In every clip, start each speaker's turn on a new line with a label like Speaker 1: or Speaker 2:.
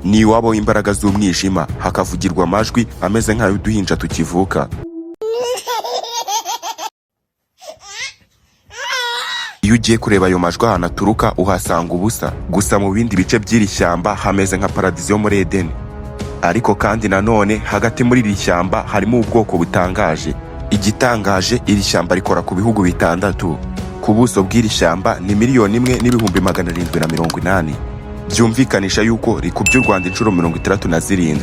Speaker 1: ni iwabo w'imbaraga z'umwijima, hakavugirwa amajwi ameze nk'ay'uduhinja tukivuka. Iyo ugiye kureba ayo majwi ahantu aturuka uhasanga ubusa, gusa mu bindi bice by'iri shyamba hameze nka paradizo yo muri Edeni. Ariko kandi nanone hagati muri iri shyamba harimo ubwoko butangaje. Igitangaje, iri shyamba rikora ku bihugu bitandatu. Ku buso bw'iri shyamba ni 1,780,000. Byumvikanisha yuko rikubye u Rwanda inshuro 67.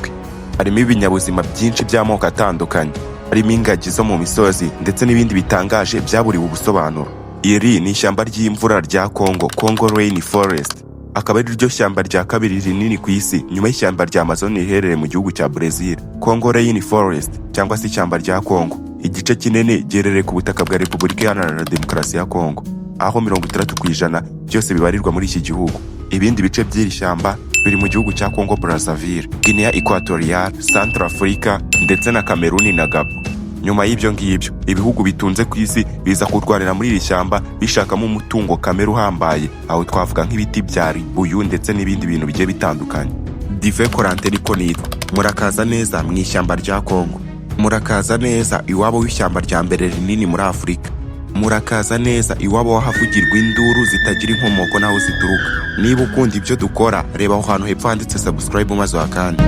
Speaker 1: Harimo ibinyabuzima byinshi by'amoko atandukanye, harimo ingagi zo mu misozi ndetse n'ibindi bitangaje byaburiwe ubusobanuro. Iri ni ishyamba ry'imvura rya Congo Rainforest. Akaba ari ryo shyamba rya kabiri rinini ku isi nyuma y'ishyamba rya Amazon riherereye mu gihugu cya Brazil. Congo Rainforest cyangwa se ishyamba rya Congo, igice kinini giherereye ku butaka bwa Repubulika Iharanira Demokarasi ya Congo, aho 30% byose bibarirwa muri iki gihugu. Ibindi bice by'iri shyamba biri mu gihugu cya Congo Brazzaville, Guinea Equatorial, Centrafrica ndetse na Cameroon na Gabon. Nyuma y'ibyo ngibyo, ibihugu bitunze ku isi biza kurwanira muri iri shyamba bishakamo umutungo kamere uhambaye, aho twavuga nk'ibiti bya ribuyu ndetse n'ibindi bintu bigiye bitandukanye. Dive Korante niko nitwa. Murakaza neza mu ishyamba rya Congo. Murakaza neza iwabo w'ishyamba rya mbere rinini muri Afurika. Murakaza neza iwabo wahavugirwa induru zitagira inkomoko naho zituruka. Niba ukunda ibyo dukora, reba aho hantu hepfo handitse subscribe maze wakanda.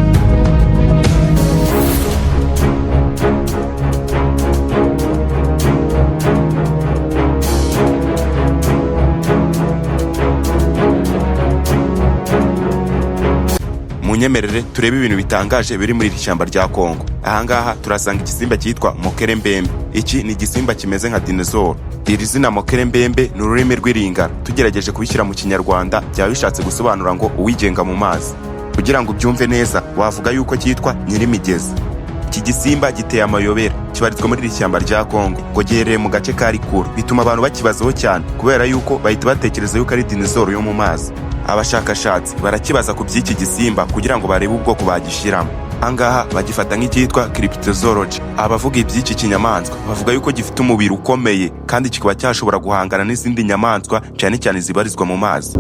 Speaker 1: Munyemerere turebe ibintu bitangaje biri muri iri shyamba rya Congo. Ahangaha turasanga igisimba cyitwa Mokerembembe. Iki ni igisimba kimeze nka dinosaur. Iri zina Mokerembembe ni ururimi rw'iringara. Tugerageje kubishyira mu Kinyarwanda byaba bishatse gusobanura ngo uwigenga mu mazi. Kugira ngo ubyumve neza, wavuga yuko cyitwa Nyirimigezi. Iki gisimba giteye amayobera, kibarizwa muri iri shyamba rya Congo, ngo giherereye mu gace ka Rikuru. Bituma abantu bakibazaho cyane kubera yuko bahita batekereza yuko ari dinosaur yo mu mazi. Abashakashatsi barakibaza ku by'iki gisimba kugira ngo barebe ubwoko bagishiramo. Ahangaha bagifata nk'icyitwa cryptozoology. Abavuga iby'iki kinyamaswa bavuga yuko gifite umubiri ukomeye kandi kikaba cyashobora guhangana n'izindi nyamaswa cyane cyane zibarizwa mu mazi.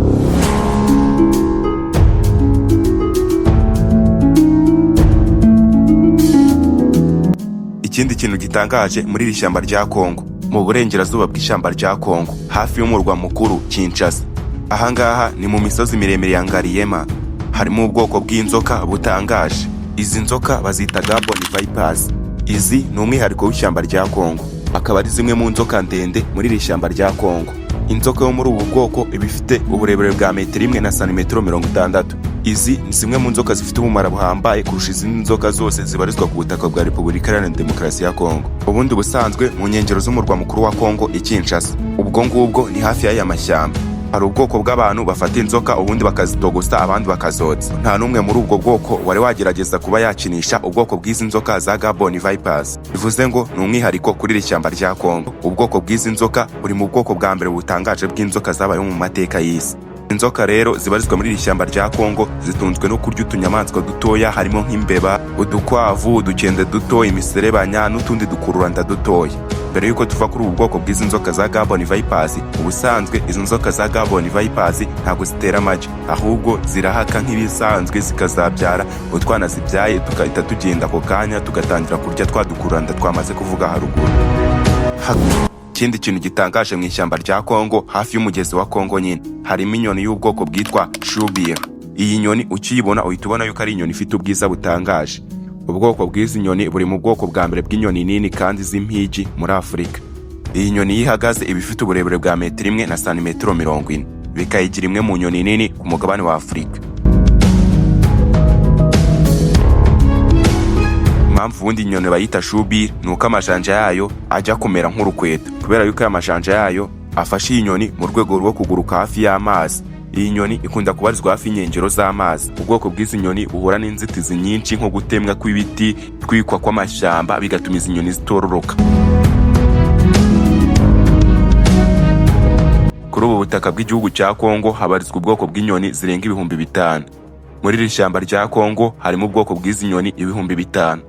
Speaker 1: Ikindi kintu gitangaje muri iri shyamba rya Congo, mu burengerazuba bw'ishyamba rya Congo hafi y'umurwa mukuru Kinshasa. Ahangaha ni mu misozi miremire ya Ngaliema, harimo ubwoko bw'inzoka butangaje. Izi nzoka bazita Gabon Vipers. Izi ni umwihariko w'ishyamba rya Congo, akaba ari zimwe mu nzoka ndende muri iri shyamba rya Congo. Inzoka yo muri ubu bwoko ibifite uburebure bwa 1 na santimetero 60. Izi ni zimwe mu nzoka zifite ubumara buhambaye kurusha izindi nzoka zose zibarizwa ku butaka bwa Repubulika Iharanira Demokarasi ya Congo. Ubundi busanzwe mu nkengero z'umurwa mukuru wa Congo Kinshasa, ubwo ngubwo ni hafi y'aya mashyamba. Hari ubwoko bw'abantu bafata inzoka ubundi bakazitogosa abandi bakazotsa. Nta n'umwe muri ubwo bwoko wari wagerageza kuba yakinisha ubwoko bw'izi nzoka za Gabon Vipers. Bivuze ngo ni umwihariko kuri iri shyamba rya Congo. Ubwoko bw'izi nzoka buri mu bwoko bwa mbere butangaje bw'inzoka zabayeho mu mateka y'isi. Inzoka rero zibarizwa muri iri shyamba rya Congo zitunzwe no kurya utunyamaswa dutoya, harimo nk'imbeba, udukwavu, udukende duto, imiserebanya n'utundi dukururanda dutoya. Mbere yuko tuva kuri ubu bwoko bw'izi nzoka za Gabon Vipers, ubusanzwe izo nzoka za Gabon Vipers ntabwo zitera amagi, ahubwo zirahaka nk'ibisanzwe zikazabyara utwana zibyaye, tukahita tugenda ako kanya tugatangira kurya twadukuranda twamaze kuvuga haruguru. Ikindi kintu gitangaje mu ishyamba rya Congo hafi y'umugezi wa Congo nyine, harimo inyoni y'ubwoko bwitwa Shubir. Iyi nyoni ukiyibona uhita ubona yuko ari inyoni ifite ubwiza butangaje. Ubwoko bw'izi nyoni buri mu bwoko bwa mbere bw'inyoni nini kandi z'impigi muri Afurika. Iyi nyoni yihagaze iba ifite uburebure bwa 1 na santimetero 40, bikayigira imwe mu nyoni nini ku mugabane wa Afurika. Impamvu ubundi inyoni bayita Shubir ni uko amajanja yayo ajya kumera nk'urukweto, kubera yuko aya majanja yayo afashe iyi nyoni mu rwego rwo kuguruka hafi y'amazi. Iyi nyoni ikunda kubarizwa hafi y'inkengero z'amazi. Ubwoko bw'izi nyoni buhura n'inzitizi nyinshi nko gutemwa kw'ibiti, twikwa kw'amashyamba, bigatuma izi nyoni zitororoka. Kuri ubu butaka bw'igihugu cya Congo habarizwa ubwoko bw'inyoni zirenga 5,000. Muri iri shyamba rya Congo harimo ubwoko bw'izi nyoni 5,000.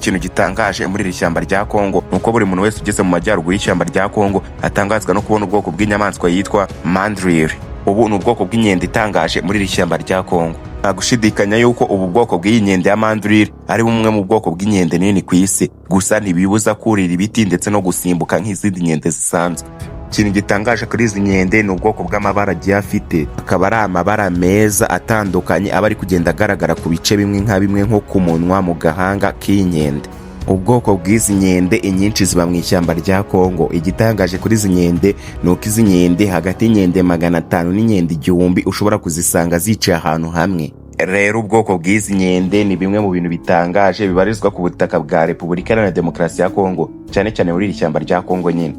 Speaker 1: kintu gitangaje muri iri shyamba rya Kongo nuko buri muntu wese ugeze mu majyaruguru y'ishyamba rya Kongo atangazwa no kubona ubwoko bw'inyamaswa yitwa mandrille. Ubu ni ubwoko bw'inkende itangaje muri iri shyamba rya Kongo. Nta gushidikanya yuko ubu bwoko bw'iyi nkende ya mandrille ari bumwe mu bwoko bw'inkende nini ku isi, gusa ntibibuza kurira ibiti ndetse no gusimbuka nk'izindi nkende zisanzwe. Ikintu gitangaje kuri izi nkende ni ubwoko bw'amabara agiye afite, akaba ari amabara meza atandukanye aba ari kugenda agaragara ku bice bimwe nko ku munwa, mu gahanga k'iyi nkende. Ubwoko bw'izi nkende inyinshi ziba mu ishyamba rya Kongo. Igitangaje kuri izi nkende ni uko izi nkende hagati y'inkende 500 n'inkende 1000 ushobora kuzisanga zicaye ahantu hamwe. Rero ubwoko bw'izi nkende ni bimwe mu bintu bitangaje bibarizwa ku butaka bwa Repubulika Iharanira Demokarasi ya Kongo, cyane cyane muri iri shyamba rya Kongo nyine.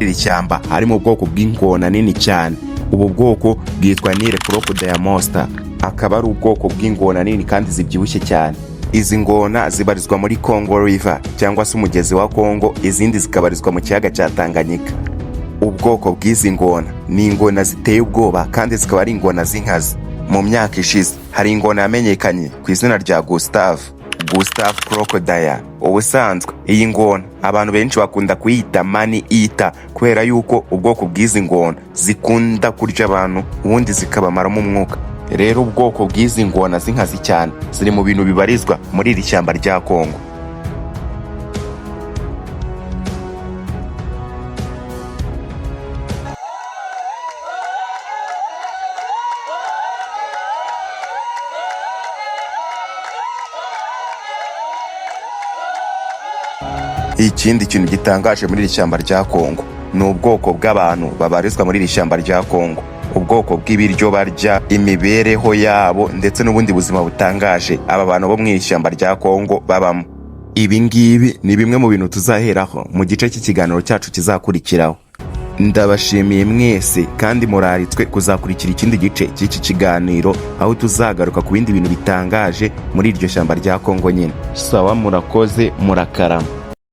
Speaker 1: Iri shyamba harimo ubwoko bw'ingona nini cyane. Ubu bwoko bwitwa Nile crocodile monster, akaba ari ubwoko bw'ingona nini kandi zibyibushye cyane. Izi ngona zibarizwa muri Congo River cyangwa se umugezi wa Kongo, izindi zikabarizwa mu kiyaga cya Tanganyika. Ubwoko bw'izi ngona ni ingona ziteye ubwoba kandi zikaba ari ingona z'inkazi. Mu myaka ishize hari ingona yamenyekanye ku izina rya Gustave crocodile. Ubusanzwe iyi ngona abantu benshi bakunda kuyita mani eater kubera yuko ubwoko bw'izi ngona zikunda kurya abantu ubundi zikabamaramo umwuka. Rero ubwoko bw'izi ngona z'inkazi cyane ziri mu bintu bibarizwa muri iri shyamba rya Kongo. Ikindi kintu gitangaje muri iri shyamba rya Kongo ni ubwoko bw'abantu babarizwa muri iri shyamba rya Kongo, ubwoko bw'ibiryo barya, imibereho yabo ndetse n'ubundi buzima butangaje aba bantu bo mu iri shyamba rya Kongo babamo. Ibi ngibi ni bimwe mu bintu tuzaheraho mu gice cy'ikiganiro cyacu kizakurikiraho. Ndabashimiye mwese kandi muraritswe kuzakurikira ikindi gice cy'iki kiganiro aho tuzagaruka ku bindi bintu bitangaje muri iryo shyamba rya Kongo nyine. Sawa, murakoze, murakarama.